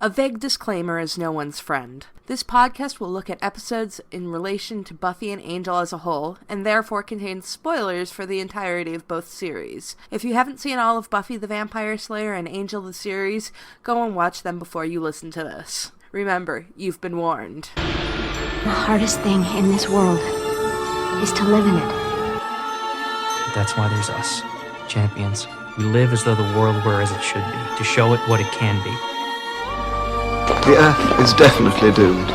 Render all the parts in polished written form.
A vague disclaimer is no one's friend. This podcast will look at episodes in relation to Buffy and Angel as a whole, and therefore contains spoilers for the entirety of both series. If you haven't seen all of Buffy the Vampire Slayer and Angel the series, go and watch them before you listen to this. Remember, you've been warned. The hardest thing in this world is to live in it. That's why there's us, champions. We live as though the world were as it should be, to show it what it can be. The Earth is definitely doomed.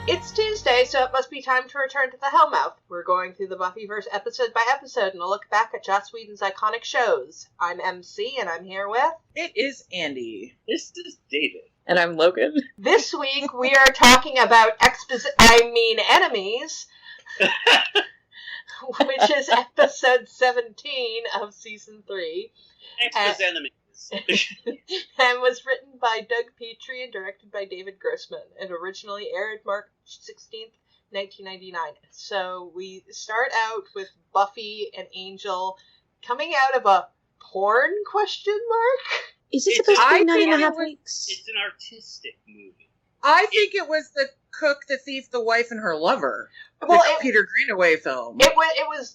It's Tuesday, so it must be time to return to the Hellmouth. We're going through the Buffyverse episode by episode and a look back at Joss Whedon's iconic shows. I'm MC, and I'm here with... It is Andy. This is David. And I'm Logan. This week, we are talking about Enemies, which is episode 17 of season 3. Enemies. And was written by Doug Petrie and directed by David Grossman. It originally aired March 16th, 1999. So we start out with Buffy and Angel coming out of a porn question mark? Is this supposed to be 9.5 weeks? It's an artistic movie. I think it was the cook, the thief, the wife, and her lover. Well, the Peter Greenaway film. It was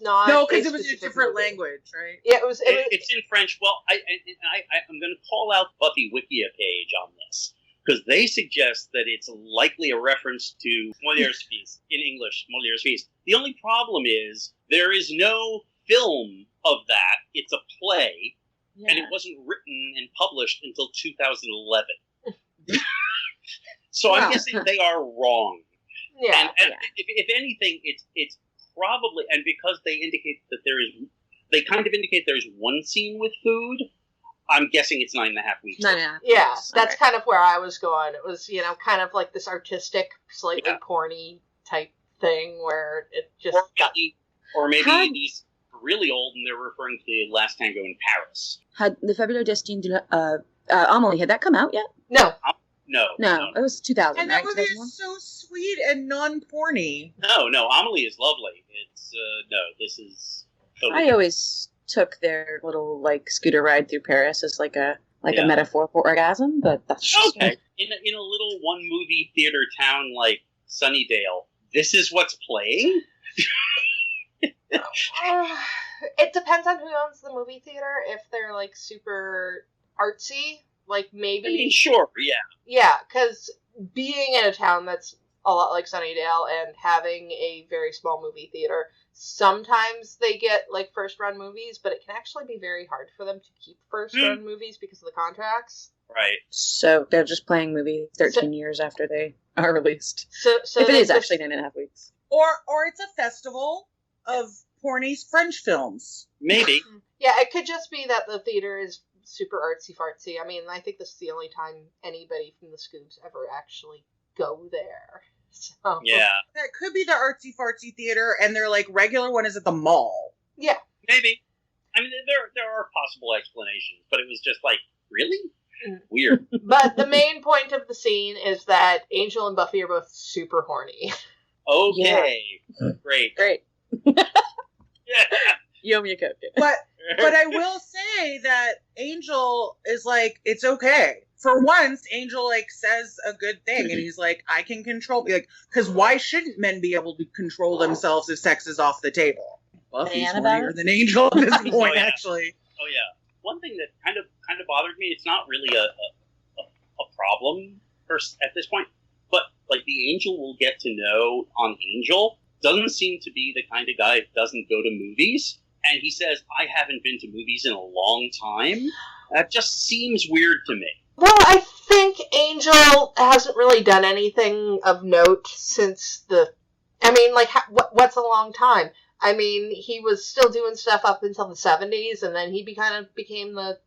not. No, because it was a different language, right? Yeah, it was. It's in French. Well, I'm going to call out Buffy Wikia page on this because they suggest that it's likely a reference to Moliere's Feast in English. Moliere's Feast. The only problem is there is no film of that. It's a play, and it wasn't written and published until 2011. So I'm guessing they are wrong. Yeah. And if anything, it's probably, and because they indicate that they kind of indicate there's one scene with food, I'm guessing it's 9.5 weeks. 9.5 Yeah, weeks. that's kind of where I was going. It was, kind of like this artistic, slightly porny type thing where it just or maybe these really old and they're referring to Last Tango in Paris. Had the Fabuleux Destin de Amélie, had that come out yet? No. No, it was 2000, And that movie is so sweet and non-porny. No, Amelie is lovely. It's, this is... I always took their little, scooter ride through Paris as, a metaphor for orgasm, but that's just... Okay. In a little one-movie theater town like Sunnydale, this is what's playing? It depends on who owns the movie theater. If they're, super artsy... maybe... I mean, sure, yeah. Yeah, because being in a town that's a lot like Sunnydale and having a very small movie theater, sometimes they get, first-run movies, but it can actually be very hard for them to keep first-run movies because of the contracts. Right. So they're just playing movies 13 years after they are released. So if it is actually 9.5 weeks. Or it's a festival of porny French films. Maybe. Yeah, it could just be that the theater is super artsy-fartsy. I mean, I think this is the only time anybody from the Scoobs ever actually go there. So. Yeah. That could be the artsy-fartsy theater, and their, regular one is at the mall. Yeah. Maybe. I mean, there are possible explanations, but it was just really? Weird. But the main point of the scene is that Angel and Buffy are both super horny. Okay. Yeah. Great. Yeah. You owe me a Coke. But I will say that Angel is it's okay. For once, Angel says a good thing, and he's I can control me. Because why shouldn't men be able to control themselves if sex is off the table? Buffy's hornier than Angel at this point, actually. Oh yeah. One thing that kind of bothered me. It's not really a problem at this point, but the Angel will get to know on Angel doesn't seem to be the kind of guy that doesn't go to movies. And he says, I haven't been to movies in a long time. That just seems weird to me. Well, I think Angel hasn't really done anything of note since what's a long time? I mean, he was still doing stuff up until the 70s, and then he became the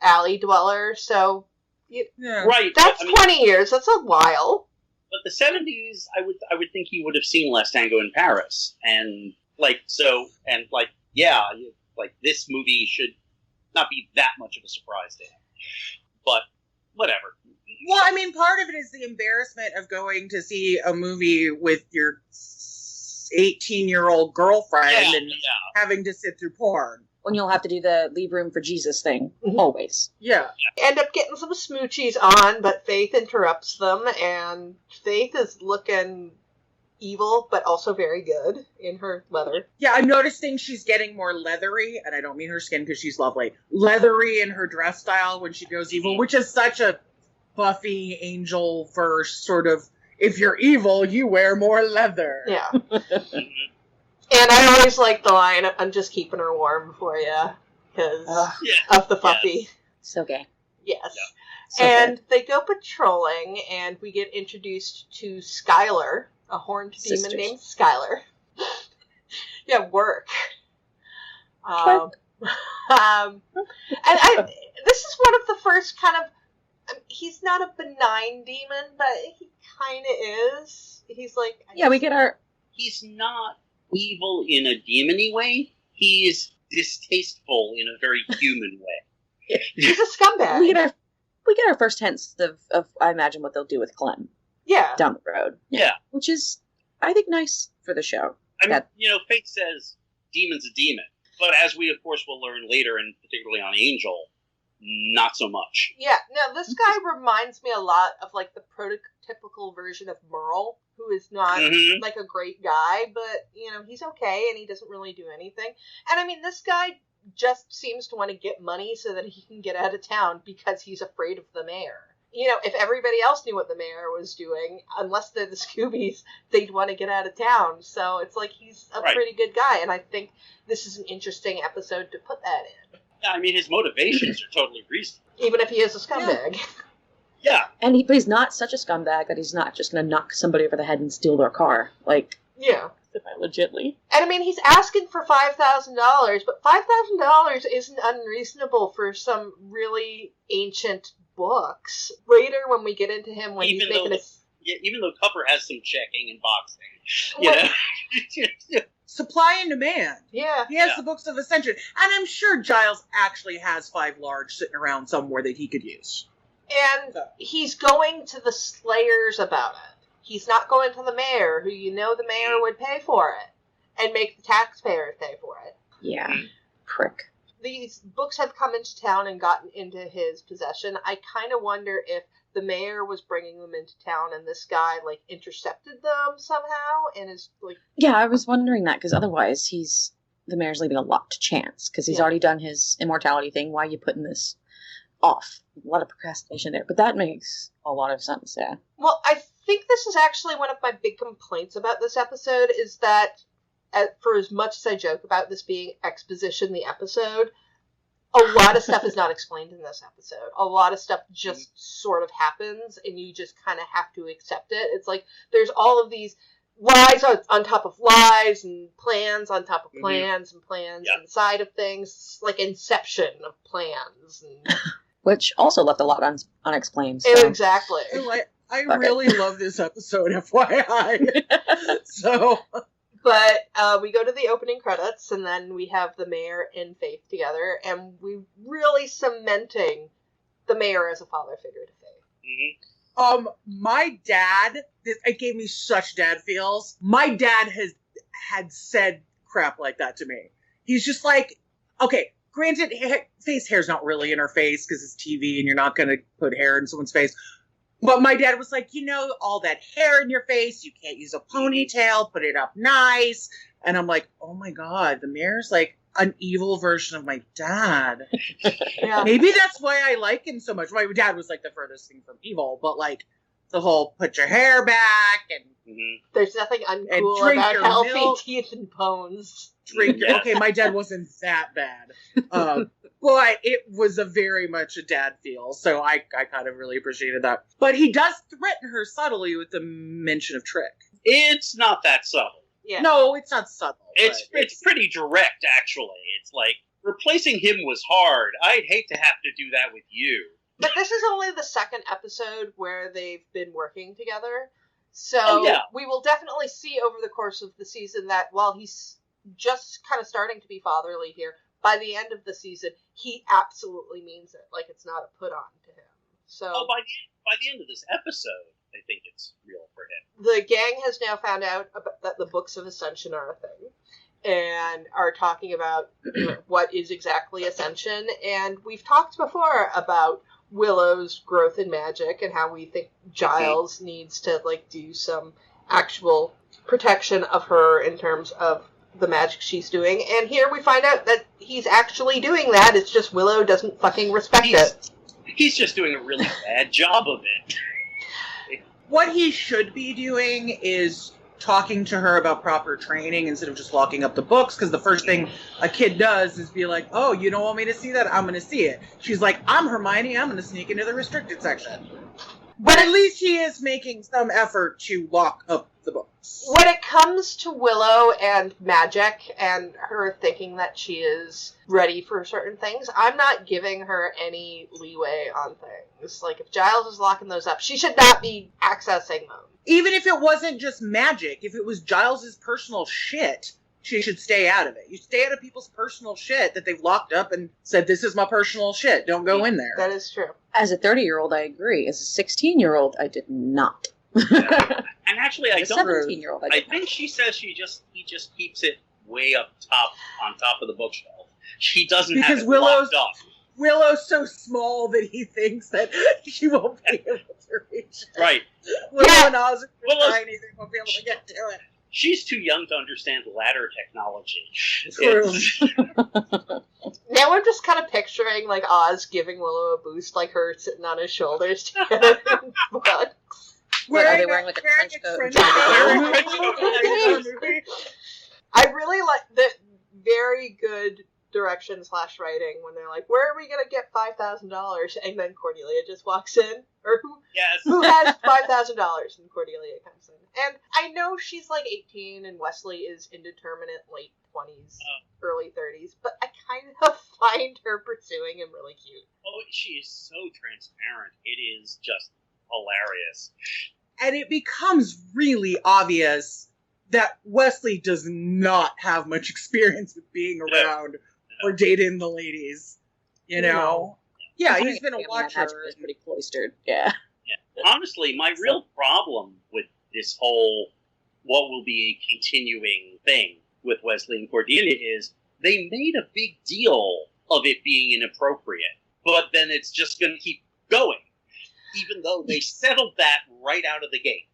alley dweller, so... Right. That's 20 years, that's a while. But the 70s, I would think he would have seen Last Tango in Paris, and... this movie should not be that much of a surprise to him. But, whatever. Well, I mean, part of it is the embarrassment of going to see a movie with your 18-year-old girlfriend and having to sit through porn. when you'll have to do the leave room for Jesus thing. Always. Yeah. End up getting some smoochies on, but Faith interrupts them, and Faith is looking evil, but also very good in her leather. Yeah, I'm noticing she's getting more leathery, and I don't mean her skin because she's lovely. Leathery in her dress style when she goes evil, which is such a Buffy Angel verse sort of, if you're evil, you wear more leather. Yeah. And I always like the line, I'm just keeping her warm for you, because of the puppy. Yes. So gay. Yes. Yeah. So And good. they go patrolling, and we get introduced to Skylar, a horned Sisters. demon named Skylar. Yeah, work. This is one of the first kind of, he's not a benign demon, but he kind of is. He's like... Yeah, we get our... He's not evil in a demony way. He's distasteful in a very human way. He's a scumbag. We get our first hints of I imagine what they'll do with Clem Yeah. down the road. Yeah. Which is, I think, nice for the show. I mean, Fate says demon's a demon. But as we, of course, will learn later, and particularly on Angel, not so much. Yeah, no, this guy reminds me a lot of, like, the prototypical version of Merle, who is not, like, a great guy, but, he's okay, and he doesn't really do anything. And, I mean, this guy just seems to want to get money so that he can get out of town because he's afraid of the mayor. If everybody else knew what the mayor was doing, unless they're the Scoobies, they'd want to get out of town. So it's like he's a pretty good guy, and I think this is an interesting episode to put that in. Yeah, I mean, his motivations are totally reasonable. Even if he is a scumbag. Yeah. And he's not such a scumbag that he's not just going to knock somebody over the head and steal their car. Like, Yeah. legitly. And I mean, he's asking for $5,000, but $5,000 isn't unreasonable for some really ancient books. Later, when we get into him, when he's making even though Cupper has some checking and boxing, Supply and demand. Yeah. He has the Books of Ascension. And I'm sure Giles actually has 5 large sitting around somewhere that he could use. And he's going to the Slayers about it. He's not going to the mayor, who the mayor would pay for it, and make the taxpayers pay for it. Yeah. Prick. These books have come into town and gotten into his possession. I kind of wonder if the mayor was bringing them into town and this guy, like, intercepted them somehow and is, like... Yeah, I was wondering that, because otherwise the mayor's leaving a lot to chance, because he's already done his immortality thing. Why are you putting this off? A lot of procrastination there, but that makes a lot of sense, yeah. Well, I think this is actually one of my big complaints about this episode, is that, for as much as I joke about this being exposition the episode, a lot of stuff is not explained in this episode. A lot of stuff just sort of happens, and you just kind of have to accept it. It's like, there's all of these lies on top of lies, and plans on top of plans, and plans inside of things. It's like Inception of plans. And... Which also left a lot unexplained. So. Exactly. I really love this episode, FYI. So... But we go to the opening credits, and then we have the mayor and Faith together, and we really cementing the mayor as a father figure to Faith. My dad, it gave me such dad feels. My dad had said crap like that to me. He's just like, okay, granted, Faith's hair's not really in her face because it's TV, and you're not going to put hair in someone's face. But my dad was like, all that hair in your face, you can't use a ponytail, put it up nice. And I'm like, oh my God, the mayor's like an evil version of my dad. Yeah. Maybe that's why I like him so much. My dad was like the furthest thing from evil, but like the whole put your hair back and there's nothing uncool about healthy milk. Teeth and bones. Okay, my dad wasn't that bad. But it was very much a dad feel, so I kind of really appreciated that. But he does threaten her subtly with the mention of Trick. It's not that subtle. Yeah. No, it's not subtle. It's pretty direct, actually. It's like, replacing him was hard. I'd hate to have to do that with you. But this is only the second episode where they've been working together. So we will definitely see over the course of the season that while he's just kind of starting to be fatherly here, by the end of the season, he absolutely means it. Like, it's not a put on to him. So by the end of this episode, I think it's real for him. The gang has now found out that the Books of Ascension are a thing. and are talking about what is exactly Ascension. And we've talked before about Willow's growth in magic and how we think Giles needs to like do some actual protection of her in terms of the magic she's doing. And here we find out that he's actually doing that. It's just Willow doesn't fucking respect it. He's just doing a really bad job of it. What he should be doing is talking to her about proper training instead of just locking up the books, because the first thing a kid does is be like, oh, you don't want me to see that? I'm going to see it. She's like, I'm Hermione, I'm going to sneak into the restricted section. But at least he is making some effort to lock up the books. When it comes to Willow and magic and her thinking that she is ready for certain things, I'm not giving her any leeway on things. Like, if Giles is locking those up, she should not be accessing them. Even if it wasn't just magic, if it was Giles's personal shit, she should stay out of it. You stay out of people's personal shit that they've locked up and said, this is my personal shit, don't go in there. That is true. As a 30-year-old, I agree. As a 16-year-old, I did not. And actually, I don't. 17-year-old, I think she says he just keeps it way up top, on top of the bookshelf. She doesn't have it locked up. Willow's so small that he thinks that she won't be able to reach it. Right. Willow and Oz are tiny, they won't be able to get to it. She's too young to understand ladder technology. True. Now I'm just kind of picturing, like, Oz giving Willow a boost, like her sitting on his shoulders together in books. What, are they wearing like a trench coat? I really like the very good direction / writing when they're like, where are we going to get $5,000? And then Cordelia just walks in. Or who has $5,000? And Cordelia comes in. And I know she's like 18 and Wesley is indeterminate late 20s, early 30s, but I kind of find her pursuing him really cute. Oh, she is so transparent. It is just hilarious. And it becomes really obvious that Wesley does not have much experience with being around or dating the ladies. You know? Yeah, he's been a watcher. Is pretty cloistered. Yeah. Honestly, my real problem with this whole what will be a continuing thing with Wesley and Cordelia is they made a big deal of it being inappropriate, but then it's just going to keep going, even though they settled that right out of the gate.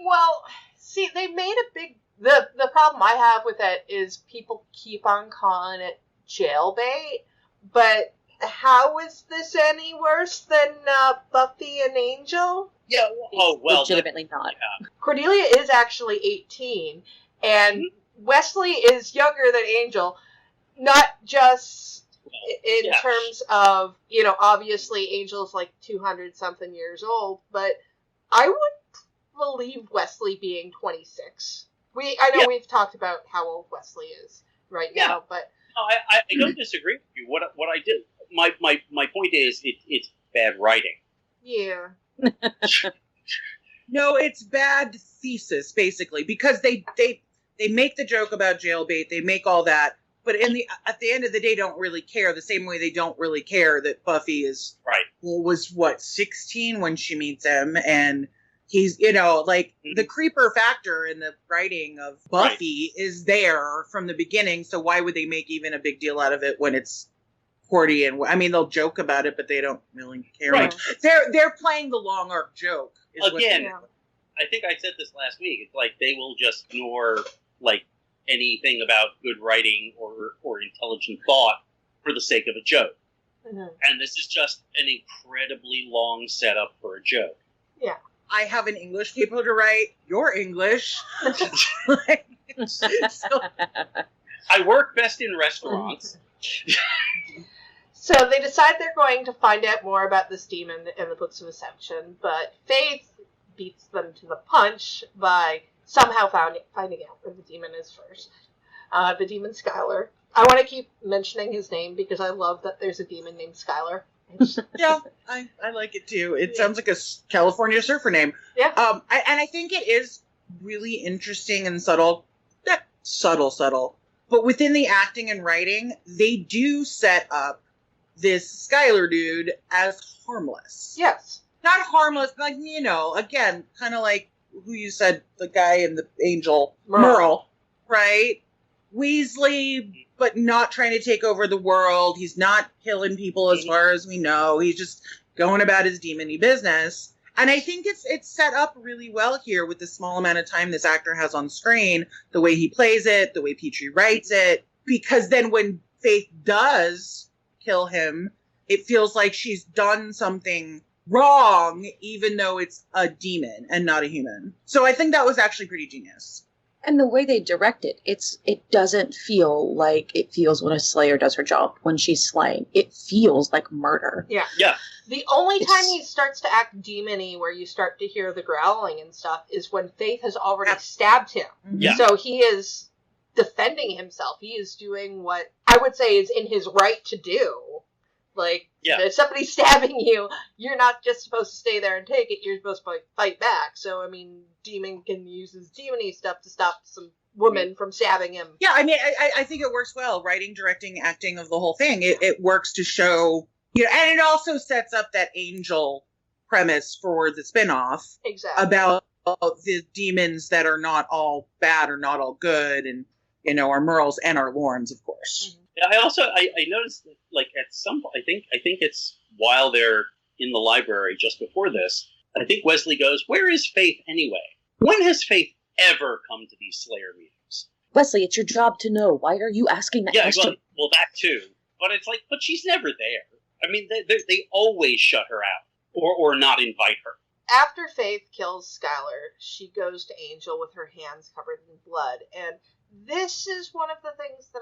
Well, see, they made a big... The problem I have with it is people keep on calling it jailbait, but how is this any worse than Buffy and Angel? Yeah, legitimately not. Yeah. Cordelia is actually 18, and Wesley is younger than Angel, not just in terms of, obviously Angel's like 200-something years old, but I would believe Wesley being 26. I know we've talked about how old Wesley is right now, but... I don't disagree with you. What I did, my point is it's bad writing. Yeah. No, it's bad thesis, basically, because they make the joke about jailbait, they make all that, but at the end of the day, don't really care. The same way they don't really care that Buffy is was 16 when she meets him, and he's the creeper factor in the writing of Buffy is there from the beginning. So why would they make even a big deal out of it when it's Cordy and they'll joke about it, but they don't really care. Right. They're playing the long arc joke. Again, I think I said this last week. It's like they will just ignore like anything about good writing or intelligent thought for the sake of a joke. Mm-hmm. And this is just an incredibly long setup for a joke. Yeah. I have an English paper to write. You're English. I work best in restaurants. So they decide they're going to find out more about this demon in the Books of Ascension, but Faith beats them to the punch by somehow finding out where the demon is first. The demon Skylar. I want to keep mentioning his name because I love that there's a demon named Skylar. Yeah, I like it too. It sounds like a California surfer name. Yeah. I think it is really interesting and subtle. Subtle. But within the acting and writing, they do set up this Skylar dude as harmless. Yes. Not harmless, like, again, kind of like who you said, the guy in the Angel, Merle, right? Weasley, but not trying to take over the world. He's not killing people as far as we know. He's just going about his demon-y business. And I think it's set up really well here with the small amount of time this actor has on screen, the way he plays it, the way Petrie writes it. Because then when Faith does kill him, it feels like she's done something wrong, even though it's a demon and not a human. So I think that was actually pretty genius. And the way they direct it, it doesn't feel like it feels when a slayer does her job, when she's slaying. It feels like murder. Yeah. Yeah. The only time he starts to act demon-y, where you start to hear the growling and stuff, is when Faith has already stabbed him. Yeah. So he is defending himself. He is doing what I would say is in his right to do. Like, if somebody's stabbing you, you're not just supposed to stay there and take it, you're supposed to fight back. So, I mean, Demon can use his demon-y stuff to stop some woman from stabbing him. Yeah, I mean, I think it works well. Writing, directing, acting of the whole thing. It works to show, and it also sets up that Angel premise for the spinoff. Exactly. About the demons that are not all bad or not all good, and, our Merles and our Lorns, of course. Mm-hmm. I noticed that, like, at some point, I think it's while they're in the library just before this, I think Wesley goes, "Where is Faith anyway? When has Faith ever come to these Slayer meetings?" Wesley, it's your job to know. Why are you asking that question? Well, that too. But it's like, but she's never there. I mean, they always shut her out or not invite her. After Faith kills Skylar, she goes to Angel with her hands covered in blood, and this is one of the things that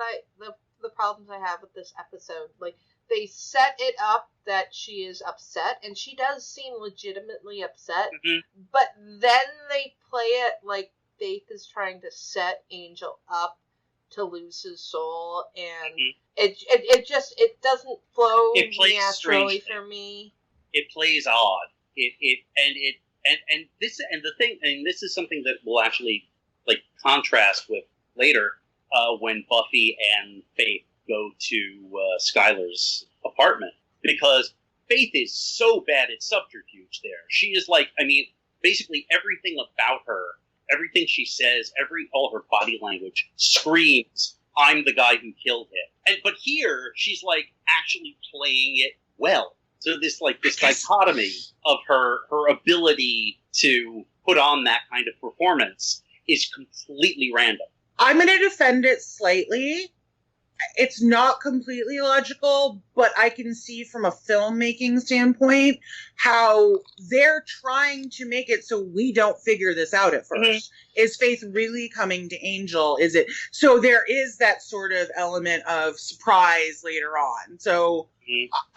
the problems I have with this episode. Like, they set it up that she is upset, and she does seem legitimately upset, but then they play it like Faith is trying to set Angel up to lose his soul, and it just doesn't flow naturally for me. It plays odd. This is something that will actually, like, contrast with later when Buffy and Faith go to Skylar's apartment, because Faith is so bad at subterfuge there. She is like, I mean, basically everything about her, everything she says, all of her body language screams, "I'm the guy who killed him." But here she's like actually playing it well. So this dichotomy of her ability to put on that kind of performance is completely random. I'm going to defend it slightly. It's not completely logical, but I can see from a filmmaking standpoint how they're trying to make it so we don't figure this out at first. Is Faith really coming to Angel? Is it? So there is that sort of element of surprise later on. So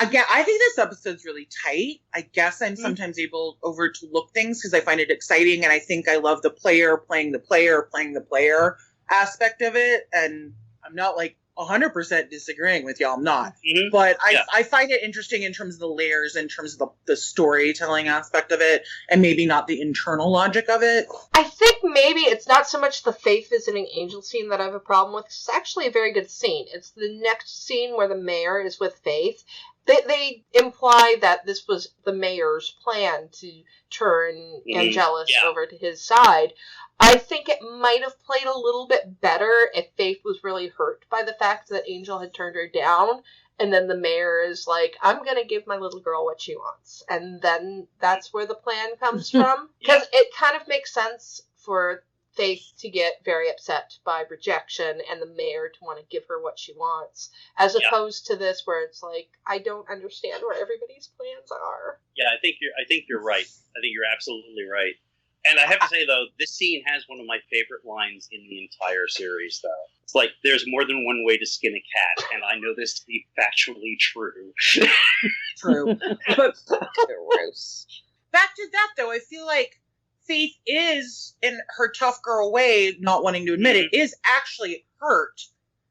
again, I think this episode's really tight. I guess I'm sometimes able to look things because I find it exciting, and I think I love the player playing the player aspect of it, and I'm not like 100% disagreeing with y'all. I'm not. But I find it interesting in terms of the layers, in terms of the storytelling aspect of it, and maybe not the internal logic of it. I think maybe it's not so much the Faith visiting Angel scene that I have a problem with. It's actually a very good scene. It's the next scene where the mayor is with Faith. They imply that this was the mayor's plan to turn Angelus over to his side. I think it might have played a little bit better if Faith was really hurt by the fact that Angel had turned her down, and then the mayor is like, "I'm going to give my little girl what she wants." And then that's where the plan comes from. Because it kind of makes sense for Faith to get very upset by rejection and the mayor to want to give her what she wants, as opposed to this where it's like, I don't understand where everybody's plans are. Yeah, I think you're right. I think you're absolutely right. And I have to say, though, this scene has one of my favorite lines in the entire series, though. It's like, "There's more than one way to skin a cat," and I know this to be factually true. True. But gross. Back to that, though, I feel like Faith is, in her tough girl way, not wanting to admit it, is actually hurt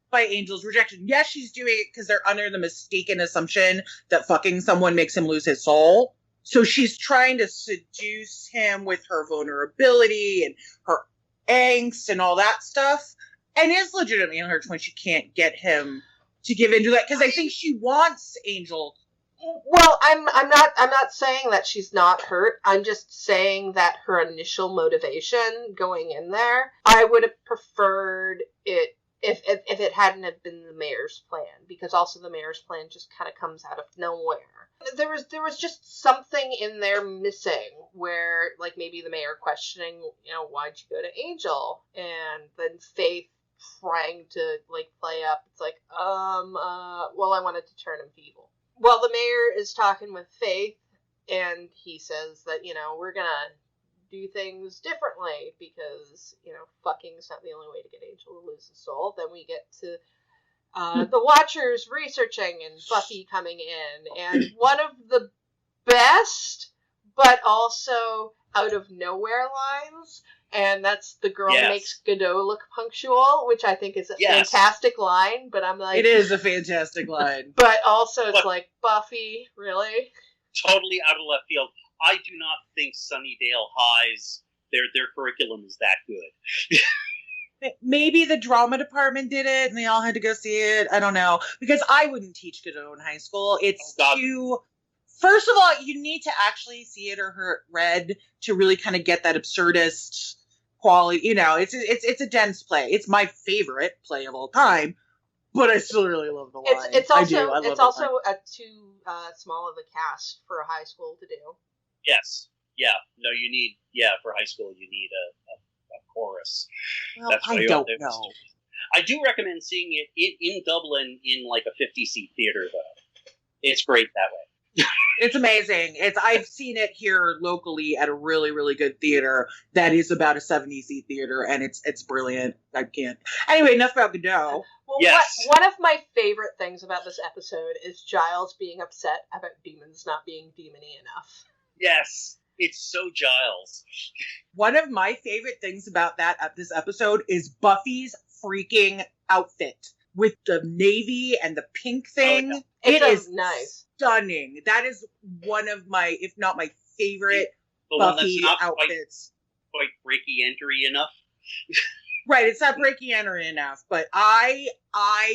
by Angel's rejection. Yes, she's doing it because they're under the mistaken assumption that fucking someone makes him lose his soul. So she's trying to seduce him with her vulnerability and her angst and all that stuff, and is legitimately in her when she can't get him to give into that, because I think she wants Angel. Well, I'm not saying that she's not hurt. I'm just saying that her initial motivation going in there, I would have preferred it if it hadn't have been the mayor's plan, because also the mayor's plan just kind of comes out of nowhere. There was just something in there missing, where like maybe the mayor questioning, why'd you go to Angel, and then Faith trying to like play up. It's like, well, I wanted to turn him evil. Well, the mayor is talking with Faith, and he says that we're gonna do things differently because, fucking's not the only way to get Angel to lose his soul. Then we get to the Watchers researching and Buffy coming in. And one of the best, but also out of nowhere lines, and that's the girl makes Godot look punctual, which I think is a fantastic line, but I'm like... It is a fantastic line. But also it's like, Buffy, really? Totally out of left field. I do not think Sunnydale High's their curriculum is that good. Maybe the drama department did it, and they all had to go see it. I don't know, because I wouldn't teach Godot in high school. It's too. First of all, you need to actually see it or read to really kind of get that absurdist quality. It's a dense play. It's my favorite play of all time, but I still really love the line. It's also a too small of a cast for a high school to do. Yes. Yeah. No, you need. Yeah, for high school, you need a chorus. Well, that's I don't know. I do recommend seeing it in Dublin in like a 50-seat theater, though. It's great that way. It's amazing. I've seen it here locally at a really, really good theater that is about a 70-seat theater, and it's brilliant. I can't. Anyway, enough about Godot. Well, yes. One of my favorite things about this episode is Giles being upset about demons not being demony enough. Yes, it's so Giles. One of my favorite things about this episode is Buffy's freaking outfit with the navy and the pink thing. Oh, yeah. It is nice, stunning. That is one of my, if not my favorite, Buffy outfits. Quite breaky entry enough. Right, it's not breaky entry enough, but I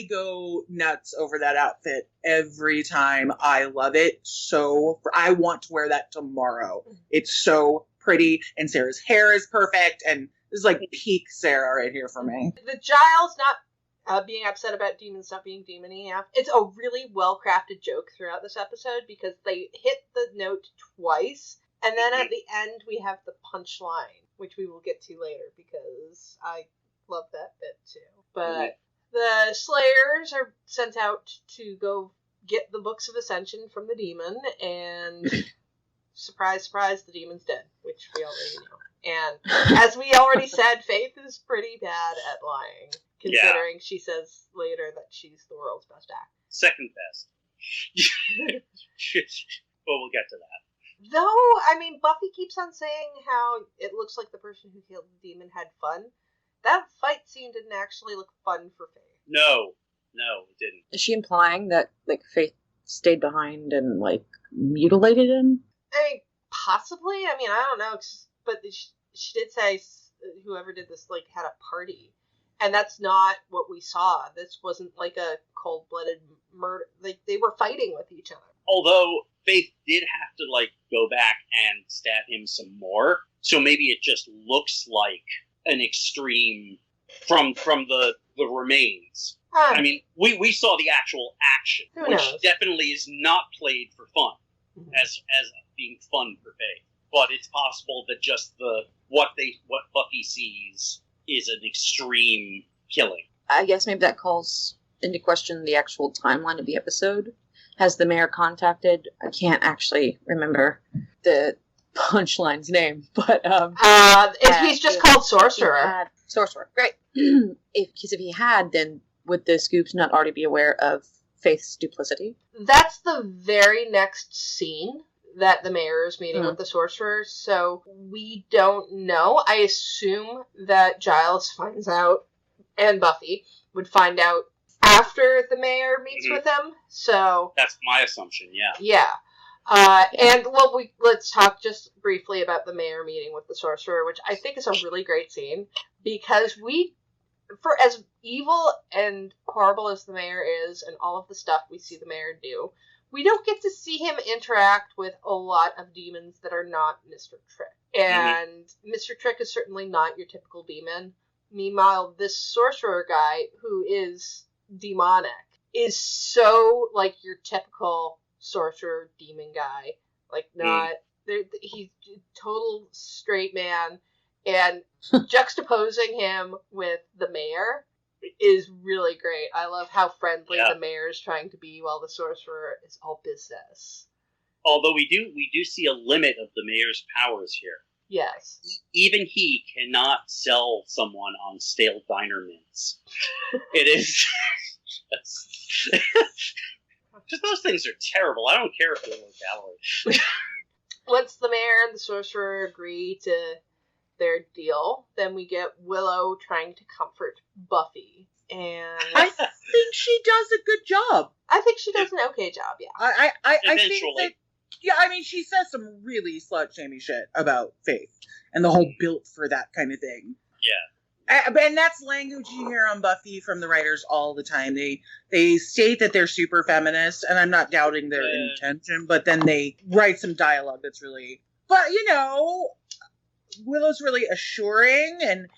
go nuts over that outfit every time. I love it so. I want to wear that tomorrow. It's so pretty, and Sarah's hair is perfect, and this is like peak Sarah right here for me. The Giles not being upset about demons not being demony enough. It's a really well-crafted joke throughout this episode because they hit the note twice, and then at the end we have the punchline, which we will get to later because I love that bit too. But the Slayers are sent out to go get the Books of Ascension from the demon, and surprise, surprise, the demon's dead, which we already know. And as we already said, Faith is pretty bad at lying, considering she says later that she's the world's best actor. Second best. Well, we'll get to that. Though, I mean, Buffy keeps on saying how it looks like the person who killed the demon had fun. That fight scene didn't actually look fun for Faith. No, it didn't. Is she implying that, like, Faith stayed behind and, like, mutilated him? I mean, possibly. I mean, I don't know. But she did say whoever did this, like, had a party. And that's not what we saw. This wasn't, like, a cold-blooded murder. Like, they were fighting with each other. Although Faith did have to, like, go back and stab him some more. So maybe it just looks like an extreme from the remains. I mean, we saw the actual action, which definitely is not played for fun, as being fun for Faith. But it's possible that just what Buffy sees is an extreme killing. I guess maybe that calls into question the actual timeline of the episode. Has the mayor contacted? I can't actually remember the punchline's name, but he's just called Sorcerer. Sorcerer, great. If he had, then would the Scoops not already be aware of Faith's duplicity? That's the very next scene that the mayor is meeting with the Sorcerer, so we don't know. I assume that Giles finds out, and Buffy would find out after the mayor meets with him. So that's my assumption. Yeah. Yeah. And let's talk just briefly about the mayor meeting with the Sorcerer, which I think is a really great scene because for as evil and horrible as the mayor is, and all of the stuff we see the mayor do, we don't get to see him interact with a lot of demons that are not Mr. Trick. And Mr. Trick is certainly not your typical demon, Meanwhile, this sorcerer guy, who is demonic, is so, like, your typical sorcerer demon guy. Like, he's a total straight man, and juxtaposing him with the mayor is really great. I love how friendly the mayor is trying to be while the sorcerer is all business. Although we do see a limit of the mayor's powers here. Yes. Even he cannot sell someone on stale diner mints. It is just those things are terrible. I don't care if they're low calorie. Once the mayor and the sorcerer agree to their deal, then we get Willow trying to comfort Buffy. And I think she does a good job. I think she does an okay job, yeah. I think that, yeah, I mean, she says some really slut-shamey shit about Faith and the whole built for that kind of thing. Yeah. And that's language you hear on Buffy from the writers all the time. They state that they're super feminist, and I'm not doubting their intention, but then they write some dialogue that's really... But, you know, Willow's really assuring, and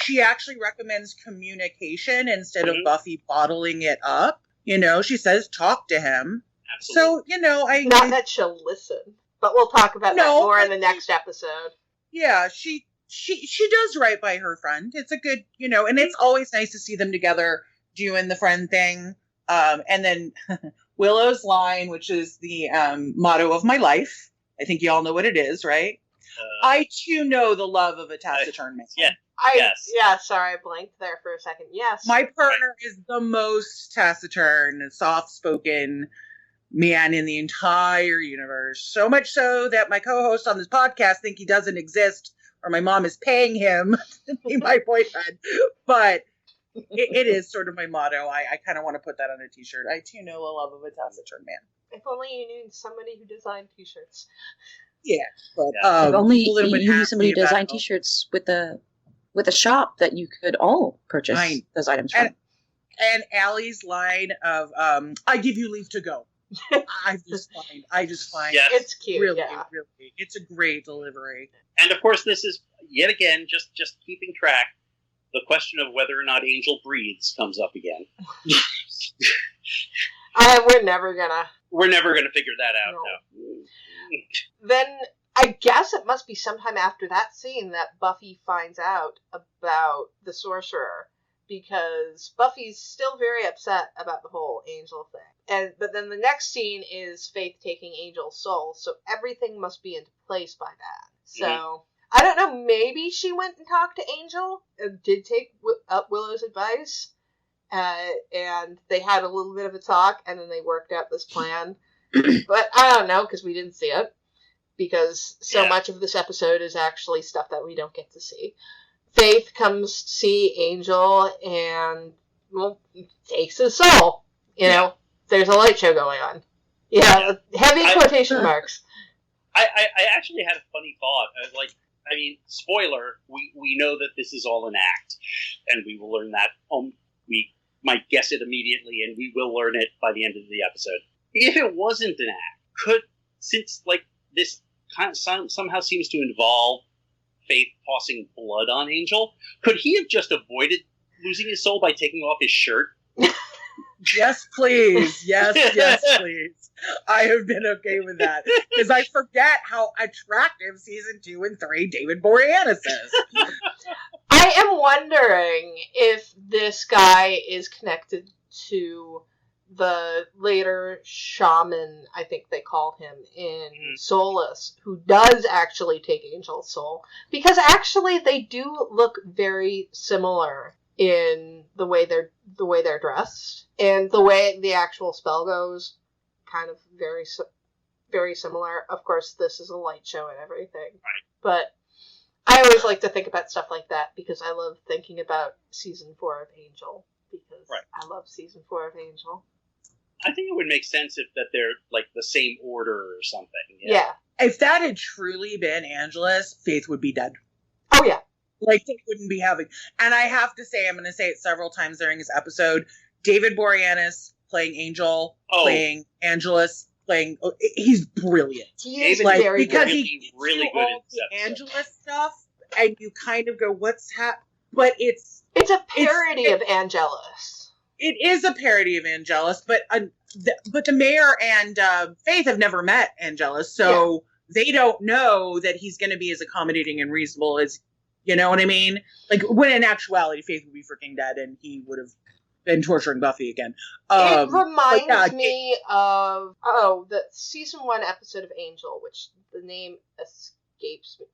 she actually recommends communication instead of Buffy bottling it up. You know, she says, talk to him. Absolutely. So, you know, Not that she'll listen, but we'll talk about that more in the next episode. Yeah, she does right by her friend. It's a good, you know, and it's always nice to see them together doing the friend thing. And then Willow's line, which is the motto of my life. I think you all know what it is, right? I too know the love of a taciturn man. Yeah. Yeah, sorry, I blanked there for a second. Yes. My partner is the most taciturn, soft-spoken man in the entire universe. So much so that my co-hosts on this podcast think he doesn't exist, or my mom is paying him to be my boyfriend. But it is sort of my motto. I kind of want to put that on a t-shirt. I too know the love of a taciturn man. If only you knew somebody who designed t-shirts. Yeah, but if only you would knew ask somebody me who about- designed t-shirts with a shop that you could all purchase those items from. And Allie's line of I give you leave to go. I just find Yes. It's cute, really, yeah. really, it's a great delivery. And of course, this is yet again just keeping track. The question of whether or not Angel breathes comes up again. We're never gonna figure that out. No. No. Then I guess it must be sometime after that scene that Buffy finds out about the sorcerer, because Buffy's still very upset about the whole Angel thing. But then the next scene is Faith taking Angel's soul, so everything must be into place by then. So I don't know, maybe she went and talked to Angel and did take up Willow's advice, and they had a little bit of a talk, and then they worked out this plan. But I don't know, because we didn't see it. Because so much of this episode is actually stuff that we don't get to see. Faith comes to see Angel and, well, takes his soul. You know, there's a light show going on. Yeah. Heavy quotation marks. I actually had a funny thought. I mean, spoiler, we know that this is all an act. And we will learn that. We might guess it immediately, and we will learn it by the end of the episode. If it wasn't an act, since this kind of somehow seems to involve Faith tossing blood on Angel, could he have just avoided losing his soul by taking off his shirt? Yes, please. Yes, please. I have been okay with that. Because I forget how attractive season 2 and 3 David Boreanaz is. I am wondering if this guy is connected to the later shaman, I think they call him, in Soulless, who does actually take Angel's soul. Because actually they do look very similar in the way they're dressed. And the way the actual spell goes, kind of very, very similar. Of course, this is a light show and everything. Right. But I always like to think about stuff like that because I love thinking about season 4 of Angel. Because I love season 4 of Angel. I think it would make sense if that they're the same order or something. Yeah. If that had truly been Angelus, Faith would be dead. Oh, yeah. They wouldn't be having. And I have to say, I'm going to say it several times during this episode, David Boreanaz playing Angel, playing Angelus, he's brilliant. He is very because good. he really do good all in the Angelus stuff, and you kind of go, what's happening? but it's a parody of Angelus. It is a parody of Angelus, but the mayor and Faith have never met Angelus, so they don't know that he's going to be as accommodating and reasonable as, you know what I mean? Like, when in actuality, Faith would be freaking dead, and he would have been torturing Buffy again. It reminds me of the season 1 episode of Angel, which the name escapes me.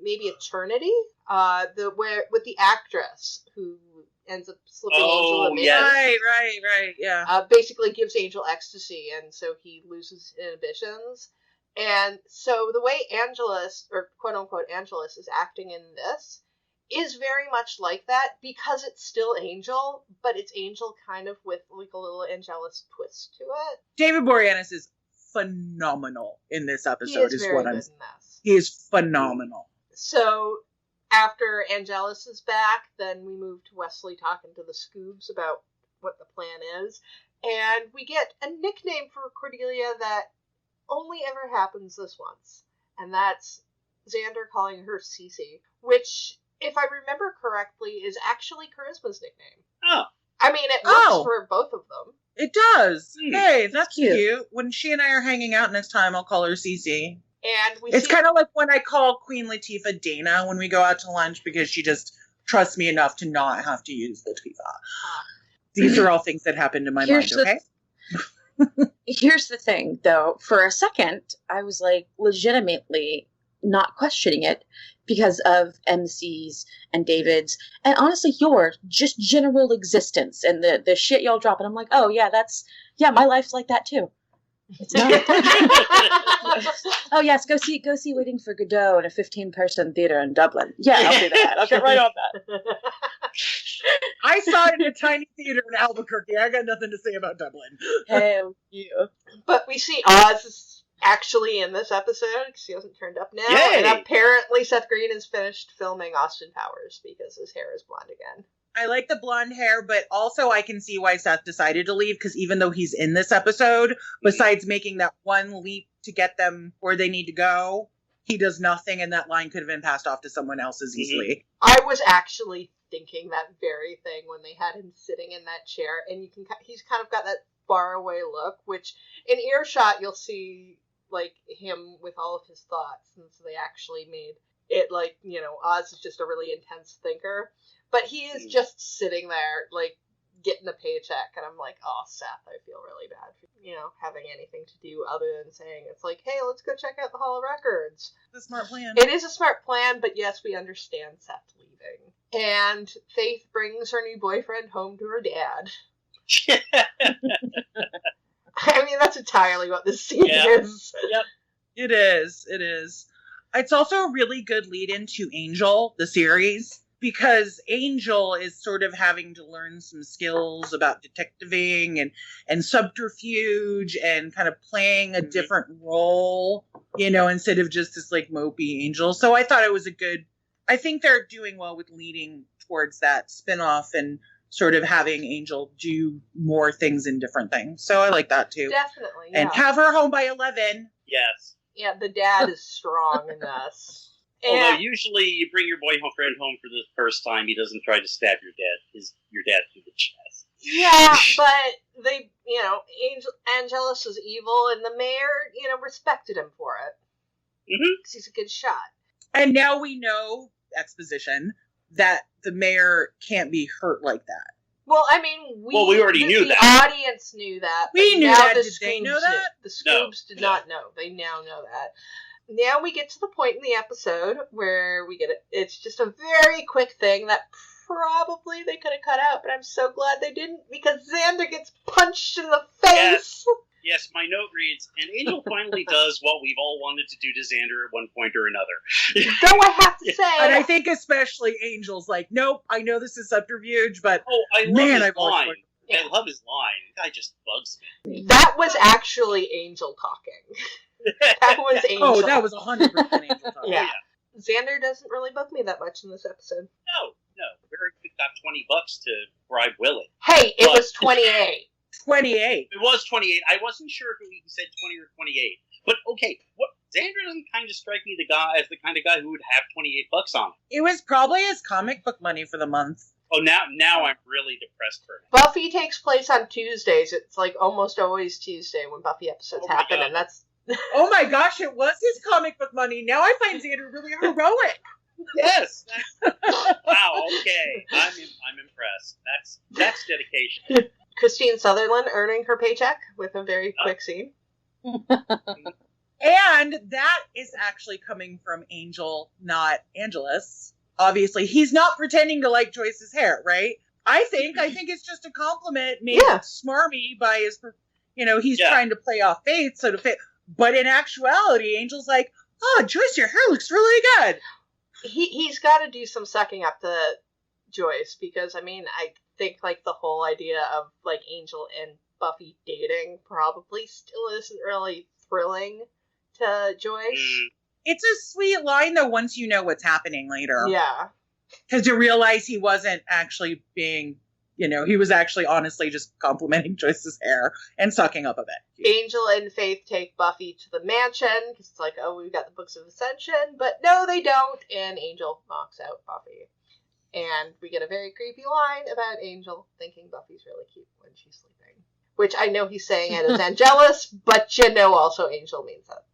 Maybe Eternity, with the actress who ends up slipping Angel a yes. Right, yeah. Basically gives Angel ecstasy, and so he loses inhibitions. And so the way Angelus, or quote-unquote Angelus, is acting in this is very much like that, because it's still Angel, but it's Angel kind of with like a little Angelus twist to it. David Boreanaz is phenomenal in this episode, is what I'm saying. He is phenomenal. So after Angelus is back, then we move to Wesley talking to the Scoobs about what the plan is. And we get a nickname for Cordelia that only ever happens this once. And that's Xander calling her Cece, which, if I remember correctly, is actually Charisma's nickname. Oh. I mean, it works for both of them. It does. Hey, that's cute. When she and I are hanging out next time, I'll call her Cece. And it's kind of like when I call Queen Latifah Dana when we go out to lunch, because she just trusts me enough to not have to use Latifah. These are all things that happen in my mind, okay? Here's the thing, though. For a second, I was like legitimately not questioning it because of MC's and David's and honestly your just general existence and the shit y'all drop. And I'm like, oh yeah, my life's like that too. It's not. Oh yes, go see Waiting for Godot in a 15-person theater in Dublin. Yeah, I'll do that. I'll get right on that. I saw it in a tiny theater in Albuquerque. I got nothing to say about Dublin. Hell yeah. But we see Oz is actually in this episode because he hasn't turned up now. Yay! And apparently Seth Green has finished filming Austin Powers because his hair is blonde again. I like the blonde hair, but also I can see why Seth decided to leave, because even though he's in this episode, besides making that one leap to get them where they need to go, he does nothing, and that line could have been passed off to someone else as easily. I was actually thinking that very thing when they had him sitting in that chair, and he's kind of got that faraway look, which in earshot you'll see like him with all of his thoughts, and so they actually made it like, you know, Oz is just a really intense thinker. But he is just sitting there, like, getting a paycheck, and I'm like, oh, Seth, I feel really bad for, you know, having anything to do other than saying, it's like, hey, let's go check out the Hall of Records. It's a smart plan. It is a smart plan, but yes, we understand Seth leaving. And Faith brings her new boyfriend home to her dad. I mean, that's entirely what this scene is. Yep. It is. It's also a really good lead-in to Angel, the series, because Angel is sort of having to learn some skills about detectiving and subterfuge and kind of playing a different role, you know, instead of just this like mopey Angel. So I thought it was I think they're doing well with leading towards that spin-off and sort of having Angel do more things in different things. So I like that too. Definitely, yeah. And have her home by 11. Yes. Yeah, the dad is strong in this. Although usually you bring your boyfriend home for the first time, he doesn't try to stab your dad through the chest. Yeah, but they, you know, Angelus is evil, and the mayor, you know, respected him for it. Because he's a good shot. And now we know, exposition, that the mayor can't be hurt like that. Well, I mean, we already knew that. The audience knew that. We knew that. Did they know that? The Scoobs did not know. They now know that. Now we get to the point in the episode where we get it. It's just a very quick thing that probably they could have cut out, but I'm so glad they didn't, because Xander gets punched in the face. Yes, my note reads, and Angel finally does what we've all wanted to do to Xander at one point or another. Though I have to say... And I think especially Angel's like, nope, I know this is subterfuge, but... Oh, I love his line. I love his line. The guy just bugs me. That was actually Angel talking. That was Angel. Oh, that was 100% Angel talking. Yeah. Xander doesn't really bug me that much in this episode. No. We got $20 to bribe Willie. Hey, it was 28. 28. It was 28. I wasn't sure if he said 20 or 28. But okay, Xander doesn't kind of strike me as the kind of guy who would have $28 on it. It was probably his comic book money for the month. Oh, now I'm really depressed for him. Buffy takes place on Tuesdays. It's like almost always Tuesday when Buffy episodes happen, and that's... Oh my gosh, it was his comic book money. Now I find Xander really heroic. Yes. Wow. Okay. I'm impressed. That's dedication. Christine Sutherland earning her paycheck with a very quick scene. And that is actually coming from Angel, not Angelus. Obviously, he's not pretending to like Joyce's hair, right? I think it's just a compliment made smarmy by his, he's trying to play off Faith, so to fit. But in actuality, Angel's like, oh, Joyce, your hair looks really good. He's got to do some sucking up to Joyce, because, I mean, I think, like, the whole idea of, like, Angel and Buffy dating probably still isn't really thrilling to Joyce. It's a sweet line, though, once you know what's happening later. Yeah. Because you realize he wasn't actually being, he was actually honestly just complimenting Joyce's hair and sucking up a bit. Angel and Faith take Buffy to the mansion, because it's like, oh, we've got the Books of Ascension, but no, they don't, and Angel knocks out Buffy. And we get a very creepy line about Angel thinking Buffy's really cute when she's sleeping. Which I know he's saying it as Angelus, but also Angel means that.